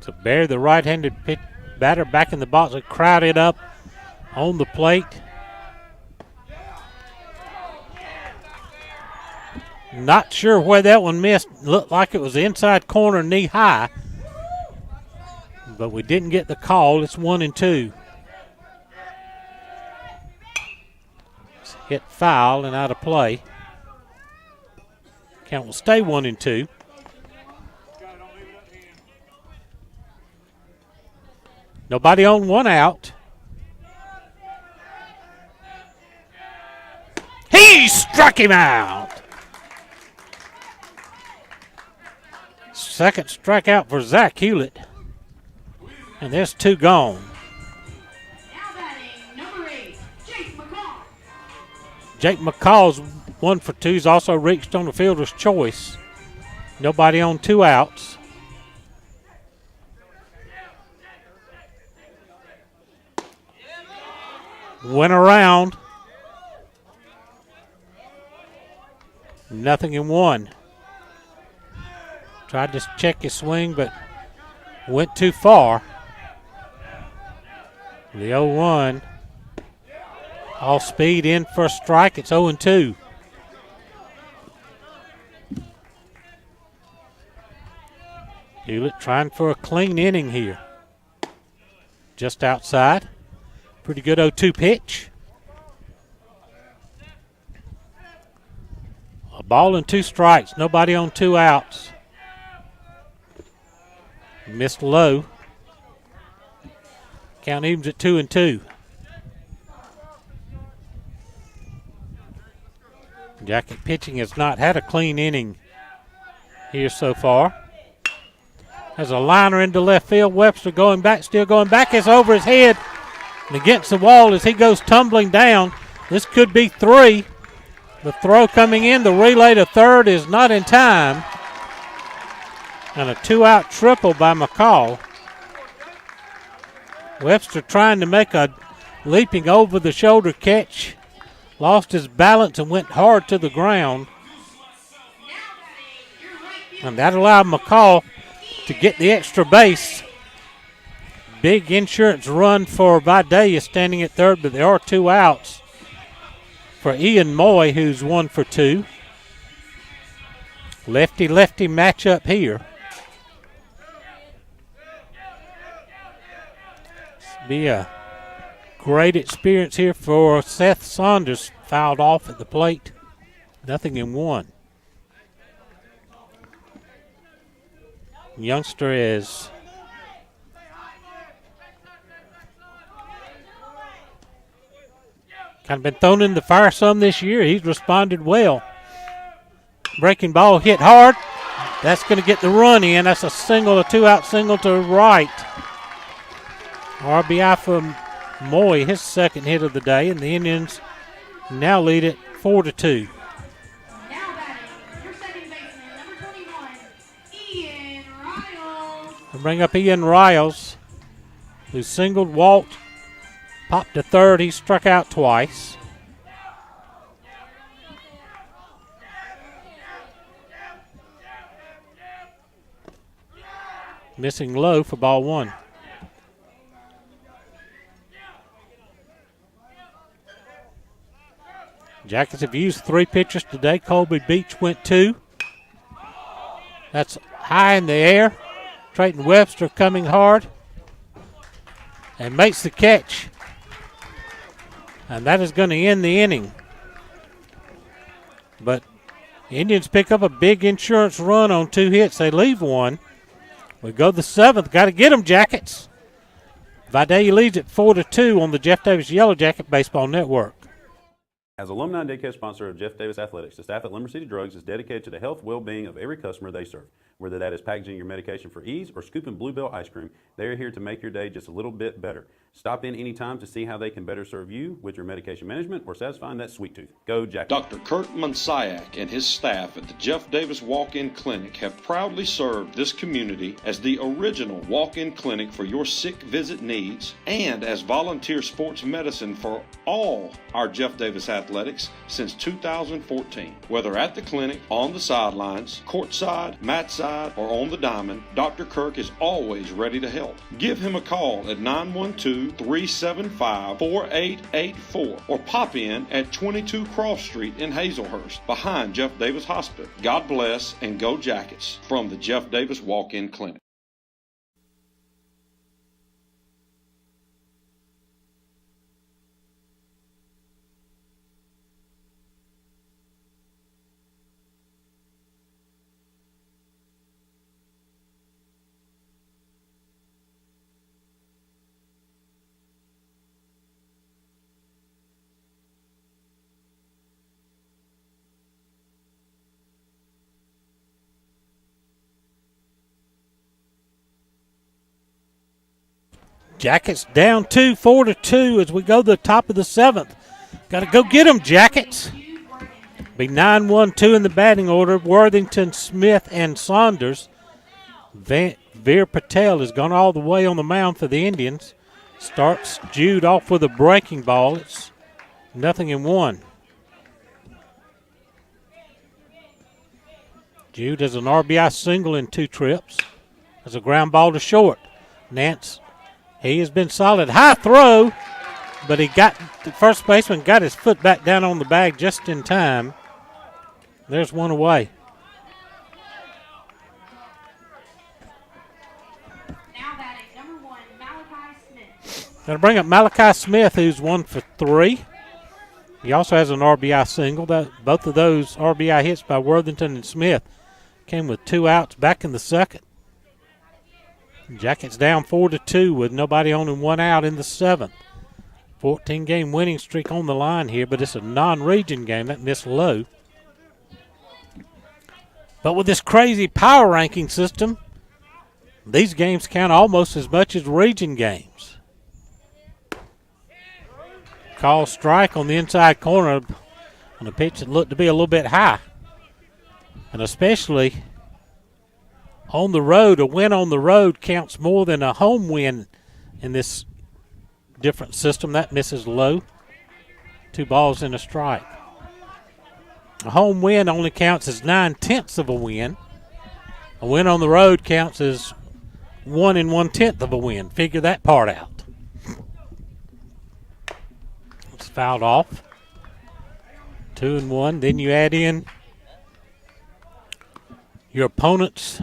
Speaker 1: So Barry, the right-handed batter, back in the box, crowded up on the plate. Not sure where that one missed. Looked like it was inside corner, knee high. But we didn't get the call. It's 1-2. It's hit foul and out of play. Count will stay 1-2. Nobody on, one out. He struck him out. Second strikeout for Zach Hewlett. And there's 2 gone.
Speaker 2: Now batting, number 8, Jake McCall.
Speaker 1: Jake McCall's 1 for 2's also reached on the fielder's choice. Nobody on, 2 outs. Went around. Nothing in 1. Tried to check his swing, but went too far. The 0-1. All speed in for a strike. It's 0-2. Hewlett trying for a clean inning here. Just outside. Pretty good 0-2 pitch. A ball and 2 strikes. Nobody on, 2 outs. Missed low. Count evens at 2-2. Jacket pitching has not had a clean inning here so far. Has a liner into left field. Webster going back, still going back. It's over his head and against the wall as he goes tumbling down. This could be 3. The throw coming in. The relay to third is not in time. And a 2-out triple by McCall. Webster trying to make a leaping over the shoulder catch. Lost his balance and went hard to the ground. And that allowed McCall to get the extra base. Big insurance run for Vidalia standing at third, but there are 2 outs for Ian Moy, who's 1 for 2. Lefty-lefty matchup here. Be a great experience here for Seth Saunders. Fouled off at the plate. Nothing in 1. Youngster is kind of been thrown in the fire some this year. He's responded well. Breaking ball hit hard. That's going to get the run in. That's a single, a 2-out single to right. RBI for Moy, his second hit of the day, and the Indians now lead it 4-2.
Speaker 2: Now batting, your second baseman, number 21, Ian Riles.
Speaker 1: We'll bring up Ian Riles, who singled, walked, popped to third. He struck out twice. Missing low for ball 1. Jackets have used 3 pitchers today. Colby Beach went 2. That's high in the air. Trayton Webster coming hard and makes the catch. And that is going to end the inning. But Indians pick up a big insurance run on 2 hits. They leave 1. We go to the 7th. Got to get them, Jackets. Vidalia leads at 4-2 on the Jeff Davis Yellow Jacket Baseball Network.
Speaker 4: As alumni and daycare sponsor of Jeff Davis Athletics, the staff at Lumber City Drugs is dedicated to the health, well-being of every customer they serve. Whether that is packaging your medication for ease or scooping Bluebell ice cream, they are here to make your day just a little bit better. Stop in anytime to see how they can better serve you with your medication management or satisfying that sweet tooth. Go Jack.
Speaker 5: Dr. Kurt Monsiak and his staff at the Jeff Davis Walk-In Clinic have proudly served this community as the original walk-in clinic for your sick visit needs and as volunteer sports medicine for all our Jeff Davis athletics since 2014. Whether at the clinic, on the sidelines, courtside, mat side, or on the diamond, Dr. Kirk is always ready to help. Give him a call at 912-375-4884 or pop in at 22 Cross Street in Hazelhurst behind Jeff Davis Hospital. God bless and go Jackets from the Jeff Davis Walk-In Clinic.
Speaker 1: Jackets down 2, 4-2 as we go to the top of the 7th. Got to go get them, Jackets. Be 9-1-2 in the batting order. Worthington, Smith, and Saunders. Veer Patel has gone all the way on the mound for the Indians. Starts Jude off with a breaking ball. It's 0-1. Jude has an RBI single in 2 trips. Has a ground ball to short. Nance, he has been solid. High throw, but the first baseman got his foot back down on the bag just in time. There's one away.
Speaker 2: Now batting, number 1, Malachi Smith.
Speaker 1: Going to bring up Malachi Smith, who's 1 for 3. He also has an RBI single. Both of those RBI hits by Worthington and Smith came with 2 outs back in the 2nd. Jackets down 4-2 with nobody on and 1 out in the 7th. 14-game winning streak on the line here, but it's a non-region game. That missed low. But with this crazy power ranking system, these games count almost as much as region games. Call strike on the inside corner on a pitch that looked to be a little bit high. And especially on the road, a win on the road counts more than a home win in this different system. That misses low. 2 balls and a strike. A home win only counts as 9/10 of a win. A win on the road counts as 1 1/10 of a win. Figure that part out. It's fouled off. 2-1. Then you add in your opponent's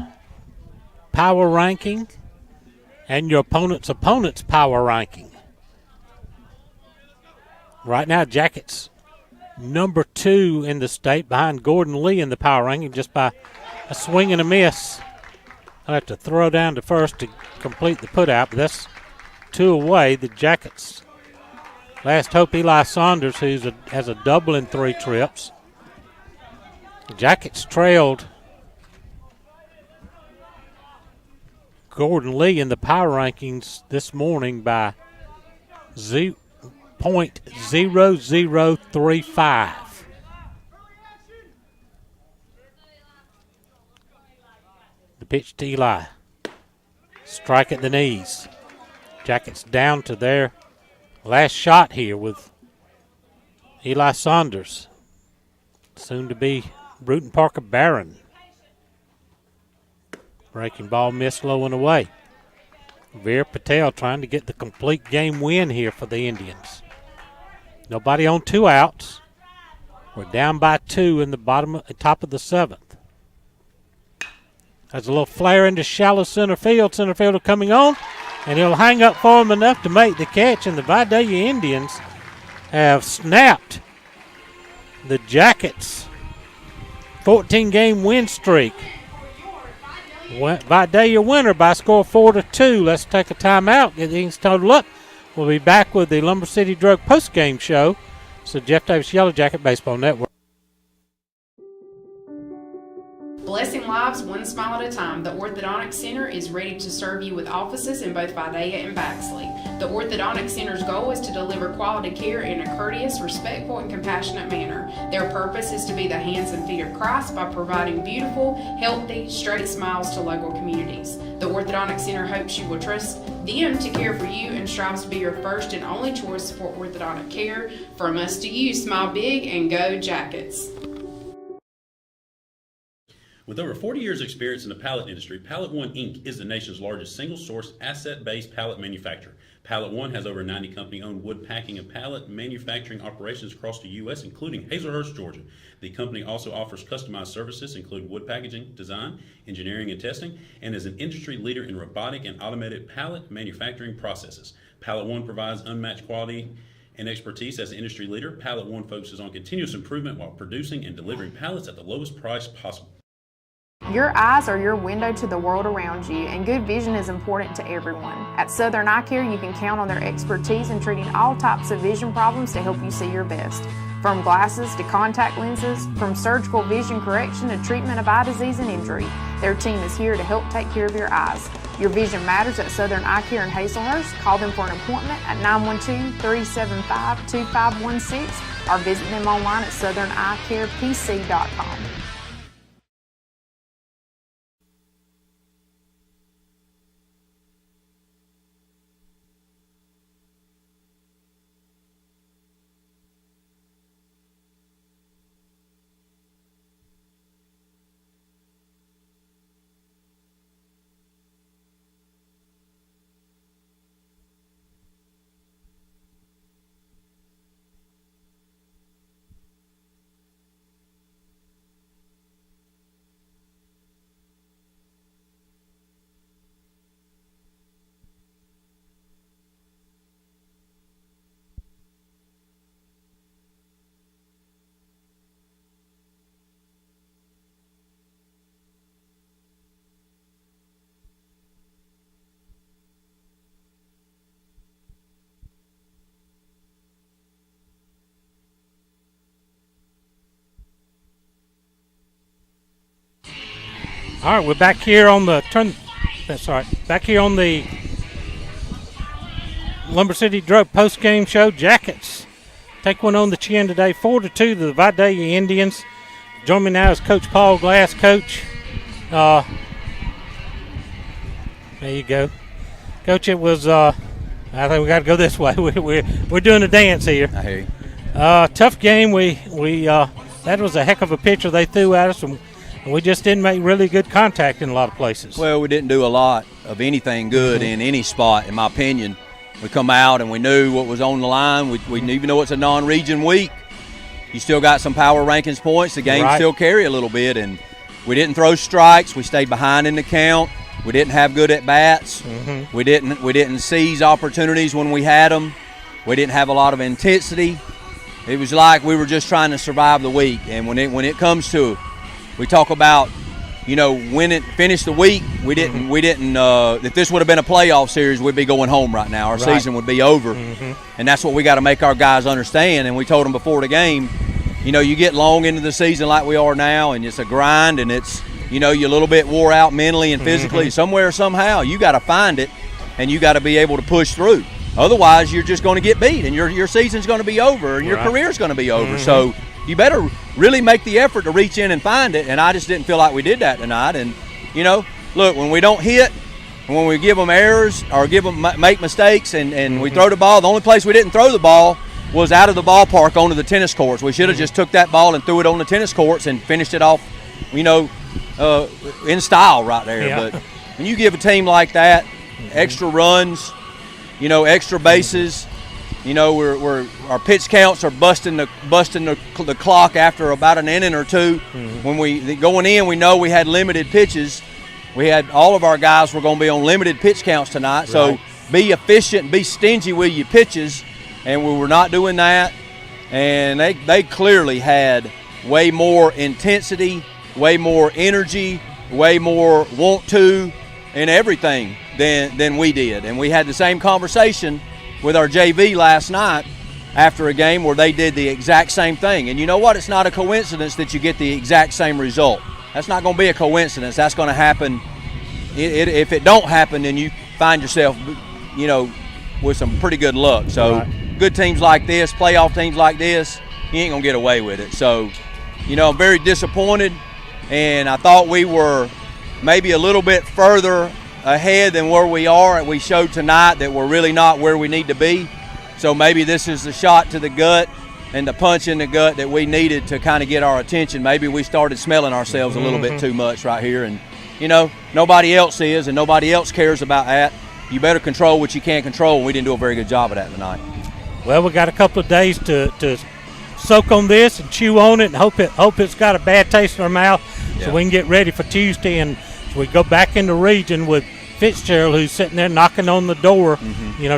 Speaker 1: power ranking and your opponent's power ranking. Right now, Jackets number 2 in the state behind Gordon Lee in the power ranking just by a swing and a miss. I'll have to throw down to first to complete the putout, but that's 2 away. The Jackets last hope Eli Saunders, who has a double in 3 trips. The Jackets trailed Gordon Lee in the power rankings this morning by 0.0035. The pitch to Eli. Strike at the knees. Jackets down to their last shot here with Eli Saunders. Soon to be Bruton Parker Barron. Breaking ball missed low and away. Veer Patel trying to get the complete game win here for the Indians. Nobody on 2 outs. We're down by 2 in the top of the 7th. There's a little flare into shallow center field. Center fielder coming on, and he'll hang up for him enough to make the catch. And the Vidalia Indians have snapped the Jackets' 14-game win streak. Vidalia winner by a score of 4-2. Let's take a timeout, get things totaled up. We'll be back with the Lumber City Drug postgame show It's the Jeff Davis Yellow Jacket Baseball Network.
Speaker 6: Blessing lives one smile at a time, the Orthodontic Center is ready to serve you with offices in both Vidalia and Baxley. The Orthodontic Center's goal is to deliver quality care in a courteous, respectful, and compassionate manner. Their purpose is to be the hands and feet of Christ by providing beautiful, healthy, straight smiles to local communities. The Orthodontic Center hopes you will trust them to care for you and strives to be your first and only choice for orthodontic care. From us to you, smile big and go Jackets.
Speaker 4: With over 40 years' experience in the pallet industry, Pallet One Inc. is the nation's largest single-source, asset-based pallet manufacturer. Pallet One has over 90 company-owned wood packing and pallet manufacturing operations across the U.S., including Hazelhurst, Georgia. The company also offers customized services, including wood packaging, design, engineering, and testing, and is an industry leader in robotic and automated pallet manufacturing processes. Pallet One provides unmatched quality and expertise as an industry leader. Pallet One focuses on continuous improvement while producing and delivering pallets at the lowest price possible.
Speaker 11: Your eyes are your window to the world around you, and good vision is important to everyone. At Southern Eye Care, you can count on their expertise in treating all types of vision problems to help you see your best. From glasses to contact lenses, from surgical vision correction to treatment of eye disease and injury, their team is here to help take care of your eyes. Your vision matters at Southern Eye Care in Hazelhurst. Call them for an appointment at 912-375-2516 or visit them online at southernEyeCarePC.com.
Speaker 1: All right, we're back here on the back here on the Lumber City Drug post-game show. Jackets take one on the chin today, 4-2 to the Vidalia Indians. Join me now is Coach Paul Glass. Coach, there you go, Coach. It was I think we got to go this way. We're doing a dance here.
Speaker 12: I hear you.
Speaker 1: Tough game. We that was a heck of a pitcher they threw at us, and we just didn't make really good contact in a lot of places.
Speaker 12: Well, we didn't do a lot of anything good in any spot, in my opinion. We come out and we knew what was on the line. We even though it's a non-region week, you still got some power rankings points. The game still carry a little bit, and we didn't throw strikes. We stayed behind in the count. We didn't have good at-bats. We didn't seize opportunities when we had them. We didn't have a lot of intensity. It was like we were just trying to survive the week. And when it comes to, we talk about, finish the week. We didn't. If this would have been a playoff series, we'd be going home right now. Our season would be over, and that's what we got to make our guys understand. And we told them before the game, you get long into the season like we are now, and it's a grind, and it's, you're a little bit wore out mentally and physically. Somewhere, somehow, you got to find it, and you got to be able to push through. Otherwise, you're just going to get beat, and your season's going to be over, and your career's going to be over. So you better really make the effort to reach in and find it, and I just didn't feel like we did that tonight. And, look, when we don't hit, and when we give them errors or make mistakes and we throw the ball, the only place we didn't throw the ball was out of the ballpark onto the tennis courts. We should have just took that ball and threw it on the tennis courts and finished it off, in style right there. Yeah. But when you give a team like that extra runs, extra bases, our pitch counts are busting the clock after about an inning or two. When going in, we know we had limited pitches. We had all of our guys were going to be on limited pitch counts tonight. So be efficient, be stingy with your pitches, and we were not doing that. And they clearly had way more intensity, way more energy, way more want to, and everything than we did. And we had the same conversation with our JV last night, after a game where they did the exact same thing. And you know what? It's not a coincidence that you get the exact same result. That's not going to be a coincidence. That's going to happen. If it don't happen, then you find yourself, with some pretty good luck. So good teams like this, playoff teams like this, you ain't going to get away with it. So, I'm very disappointed, and I thought we were maybe a little bit further ahead than where we are. We showed tonight that we're really not where we need to be. So maybe this is the shot to the gut and the punch in the gut that we needed to kind of get our attention. Maybe we started smelling ourselves a little bit too much right here. And, nobody else is, and nobody else cares about that. You better control what you can control, and we didn't do a very good job of that tonight.
Speaker 1: Well, we got a couple of days to soak on this and chew on it and hope it's got a bad taste in our mouth so we can get ready for Tuesday. And so we go back in the region with Fitzgerald, who's sitting there knocking on the door,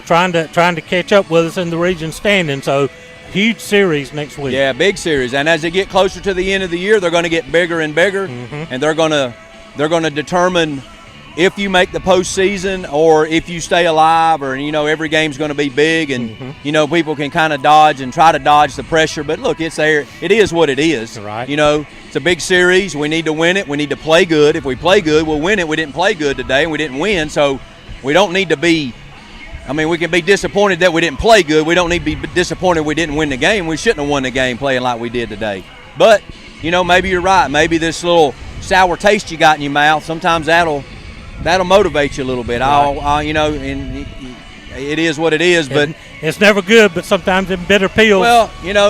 Speaker 1: trying to catch up with us in the region standing. So huge series next week.
Speaker 12: Yeah, big series. And as they get closer to the end of the year, they're going to get bigger and bigger, and they're going to determine if you make the postseason or if you stay alive, or every game's going to be big, and people can kind of try to dodge the pressure. But look, it's there. It is what it is.
Speaker 1: Right.
Speaker 12: It's a big series. We need to win it. We need to play good. If we play good, we'll win it. We didn't play good today, and we didn't win, so we don't need to be. We can be disappointed that we didn't play good. We don't need to be disappointed we didn't win the game. We shouldn't have won the game playing like we did today. But maybe you're right. Maybe this little sour taste you got in your mouth, sometimes that'll motivate you a little bit.
Speaker 1: Right.
Speaker 12: And it is what it is, but
Speaker 1: it's never good, but sometimes them bitter pills.
Speaker 12: Well,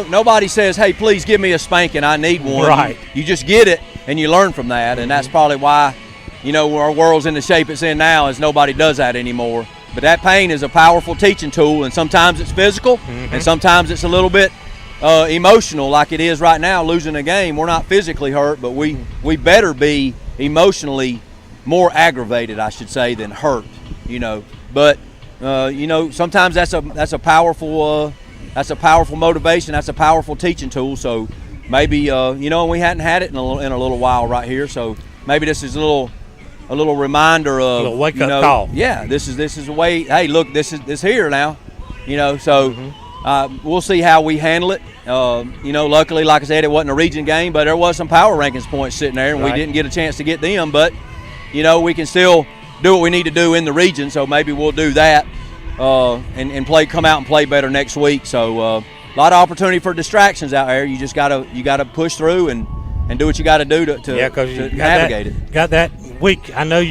Speaker 12: nobody says, hey, please give me a spanking, I need one.
Speaker 1: Right.
Speaker 12: You just get it and you learn from that, and that's probably why, our world's in the shape it's in now, is nobody does that anymore. But that pain is a powerful teaching tool, and sometimes it's physical, and sometimes it's a little bit emotional, like it is right now, losing a game. We're not physically hurt, but we better be emotionally more aggravated, I should say, than hurt. But sometimes that's a powerful motivation. That's a powerful teaching tool. So maybe we hadn't had it in a little while right here. So maybe this is a little reminder of
Speaker 1: a little wake up call.
Speaker 12: Yeah, this is a way. Hey, look, this here now. So we'll see how we handle it. Luckily, like I said, it wasn't a region game, but there was some power rankings points sitting there, and we didn't get a chance to get them. But we can still do what we need to do in the region, so maybe we'll do that and come out and play better next week. So a lot of opportunity for distractions out there. You just gotta push through and do what you got to do to navigate it.
Speaker 1: Got that week. I know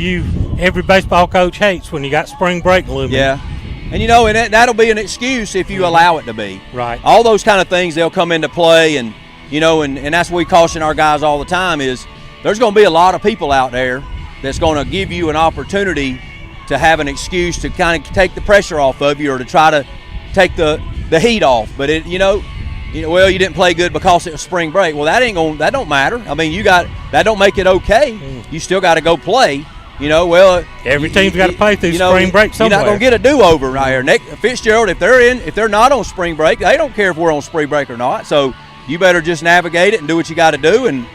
Speaker 1: every baseball coach hates when you got spring break looming.
Speaker 12: Yeah. And and that'll be an excuse if you allow it to be.
Speaker 1: Right.
Speaker 12: All those kind of things, they'll come into play, and and that's what we caution our guys all the time, is there's going to be a lot of people out there that's going to give you an opportunity to have an excuse to kind of take the pressure off of you, or to try to take the heat off. But you didn't play good because it was spring break. Well, that don't matter. That don't make it okay. You still got to go play.
Speaker 1: Every team's got to play through spring break somewhere.
Speaker 12: You're not going to get a do-over right here. Fitzgerald, if they're not on spring break, they don't care if we're on spring break or not. So you better just navigate it and do what you got to do. And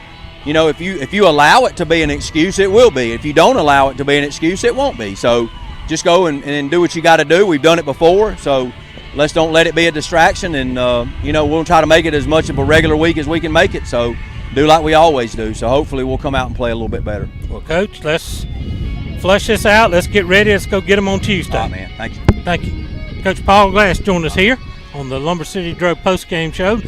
Speaker 12: if you allow it to be an excuse, it will be. If you don't allow it to be an excuse, it won't be. So just go and do what you got to do. We've done it before, so let's don't let it be a distraction. And we'll try to make it as much of a regular week as we can make it. So do like we always do. So hopefully we'll come out and play a little bit better.
Speaker 1: Well, Coach, let's flush this out. Let's get ready. Let's go get them on Tuesday.
Speaker 12: All right, man. Thank you.
Speaker 1: Thank you. Coach Paul Glass joined us here on the Lumber City Drug postgame show.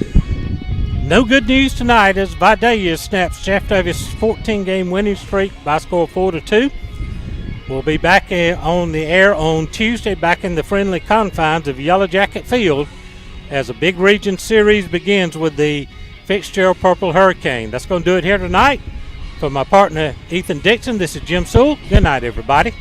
Speaker 1: No good news tonight as Vidalia snaps Jeff Davis' 14-game winning streak by a score of 4-2. We'll be back on the air on Tuesday, back in the friendly confines of Yellow Jacket Field, as a big region series begins with the Fitzgerald Purple Hurricane. That's going to do it here tonight. For my partner, Ethan Dixon, this is Jim Sewell. Good night, everybody.